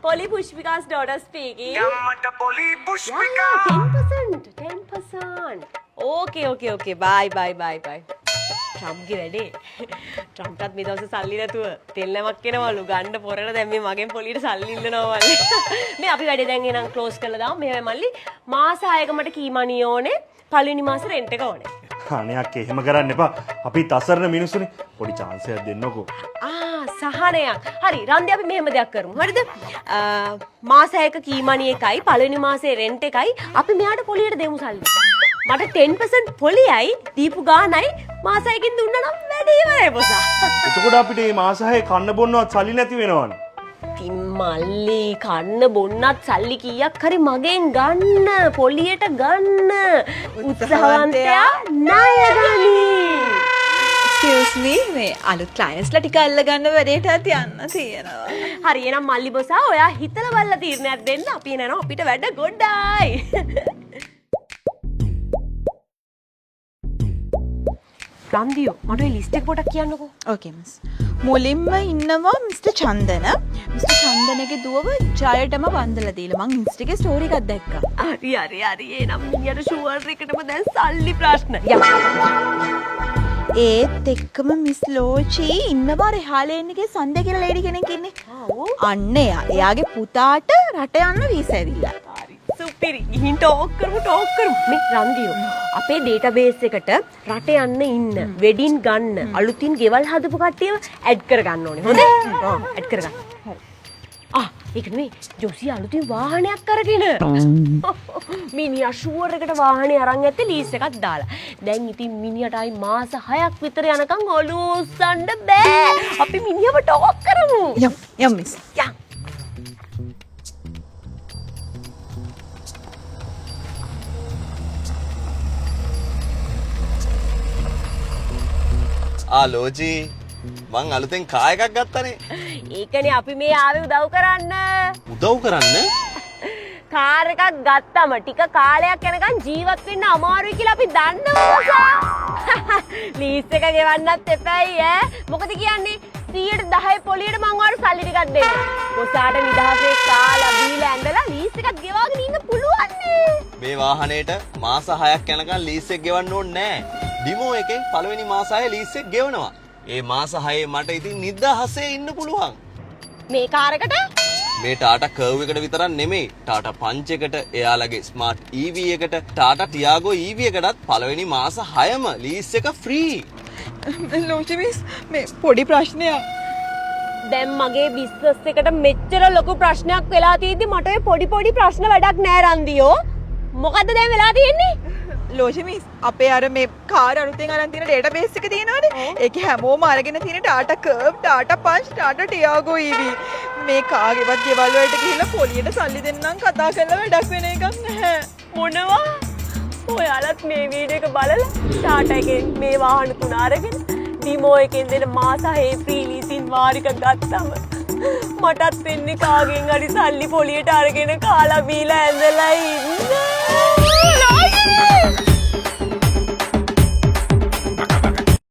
Polly Pushpika's daughter speaking. Yammata Polly Pushpika. Yeah, 10%. Okay. Bye. ට්‍රම්ප්ගේ වැඩේ. ට්‍රම්ප්ටත් මේ දවස්වල සල්ලි නැතුව තෙල් නැමක් කෙනවලු ගන්න පොරට දැන් මේ මගෙන් පොලියට සල්ලි ඉල්ලනවා මල්ලි. මේ අපි වැඩේ දැන් එනං ක්ලෝස් කරලා දාමු. මේ මල්ලි මාස 6ක මට කී මනි ඕනේ. පළවෙනි මාසේ රෙන්ට් එක ඕනේ. අනේ අක්කේ එහෙම කරන්න එපා. අපිත් අසරණ මිනිස්සුනේ. පොඩි chance එකක් දෙන්නකෝ. සහනයක්. හරි රන්දි අපි මෙහෙම දෙයක් කරමු. හරිද? මාස 6ක කී මනි එකයි පළවෙනි මාසේ රෙන්ට් එකයි අපි මෙයාට පොලියට දෙමු සල්ලි. මට 10% පොලියයි දීපු ගානයි මාස 6කින් දුන්නා නම් වැඩි ඉවරයි බොසා. එතකොට අපිට මේ මාස 6 කන්න බොන්නවත් සල්ලි නැති වෙනවනේ. ඉතින් මල්ලි කන්න බොන්නත් සල්ලි කීයක් හරි මගෙන් ගන්න පොලියට ගන්න උත්සාහවන්තයා ණය ගනි. Excuse me මේ අලුත් clients ලා ටික අල්ල ගන්න වැඩේට යන්න තියෙනවා. හරි එහෙනම් මල්ලි බොසා ඔයා හිතලා බලලා තීරණයක් දෙන්න අපි එනවා අපිට වැඩ ගොඩයි. රන්දියෝ මට ඔය ලිස්ට් එක පොඩක් කියන්නකෝ. Okay miss. මුලින්ම ඉන්නවා Mr. චන්දන. Mr. චන්දනගේ දුවව ජයටම වන්දලා දීලා මං Insta එකේ ස්ටෝරි එකක් දැක්කා. හරි එනම් මිනිහට ෂුවර් එකටම දැන් සල්ලි ප්‍රශ්න. ඒත් එක්කම මිස් ලෝචි ඉන්නවා රෙහාලේන්නගේ සන්දේ කියලා ලේඩි කෙනෙක් ඉන්නේ. අන්න එයාගේ පුතාට රට යන්න වීසා ඇවිල්ලා. සුපිරි ගිහින් ටෝක් කරමු මේ රන්දියෝ අපේ ඩේටාබේස් එකට රට යන්න ඉන්න වෙඩින් ගන්න අලුතින් ගෙවල් හදපු කට්ටියව ඇඩ් කරගන්න ඕනේ හොඳයි ඇඩ් කරගන්න හරි ඒක නෙමෙයි ජොසි අලුතින් වාහනයක් අරගෙන මිනිහා ෂුවර් එකට වාහනේ අරන් ඇත්තේ ලීස් එකක් දාලා දැන් ඉතින් මිනිහට ආයි මාස 6ක් විතර යනකම් ඔලුව උස්සන්න බෑ අපි මිනිහව ටෝක් කරමු යම් මිස් යම් ලෝජි මං අලුතෙන් කාර් එකක් ගත්තනේ. ඒකනේ අපි මේ ආවේ උදව් කරන්න. උදව් කරන්න? කාර් එකක් ගත්තම ටික කාලයක් යනකම් ජීවත් වෙන්න අමාරුයි කියලා අපි දන්නවා. ලීස් එක ගෙවන්නත් එපායි ඈ. මොකද කියන්නේ 10% පොලියට මං ඔයාලට සල්ලි ටිකක් දෙන්න. මොසාට නිදහසේ කාලා බීලා ඇඳලා ලීස් එකක් ගෙවාගෙන ඉන්න පුළුවන් නේ. මේ වාහනේට මාස 6ක් යනකම් ලීස් එක ගෙවන්න ඕනේ නෑ. ඩිමෝ එකෙන් පළවෙනි මාස 6 ලීස් එක ගෙවනවා. ඒ මාස 6 මට ඉතින් නිදහසේ ඉන්න පුළුවන්. මේ කාර් එකට මේ ටාටා කර්ව් එකට විතරක් නෙමෙයි ටාටා පන්ච් එකට එයාලගේ ස්මාර්ට් EV එකට ටාටා ටියාගෝ EV එකටත් පළවෙනි මාස 6ම ලීස් එක ෆ්‍රී. ලෝචි මිස් මේ පොඩි ප්‍රශ්නයක්. දැන් මගේ බිස්නස් එකට මෙච්චර ලොකු ප්‍රශ්නයක් වෙලා තියෙද්දි මට ඔය පොඩි ප්‍රශ්න වැඩක් නෑ රන්දියෝ. මොකද්ද දැන් වෙලා තියෙන්නේ? ලෝචි මිස් අපේ අර මේ කාර් අලුතෙන් අරන් තියෙන ඩේටාබේස් එක තියෙනවනේ. ඒකේ හැමෝම අරගෙන තියෙන ටාටා කර්ව්, ටාටා පන්ච්, ටාටා ටියාගෝ EV. මේ කාගේවත් ගෙවල් වලට ගිහිල්ලා පොලියට සල්ලි දෙන්නම් කතා කරලා වැඩක් වෙන එකක් නැහැ. මොනවා? ඔයාලත් මේ වීඩියෝ එක බලලා ටාටා එකෙන් මේ වාහන තුන අරගෙන ඩිමෝ එකෙන් දෙන මාස 6 ෆ්‍රී ලීසින් වාරික ගත්තම මටත් වෙන්නේ කාගෙන් හරි සල්ලි පොලියට අරගෙන කාලා බීලා ඇඳලා ඉන්න.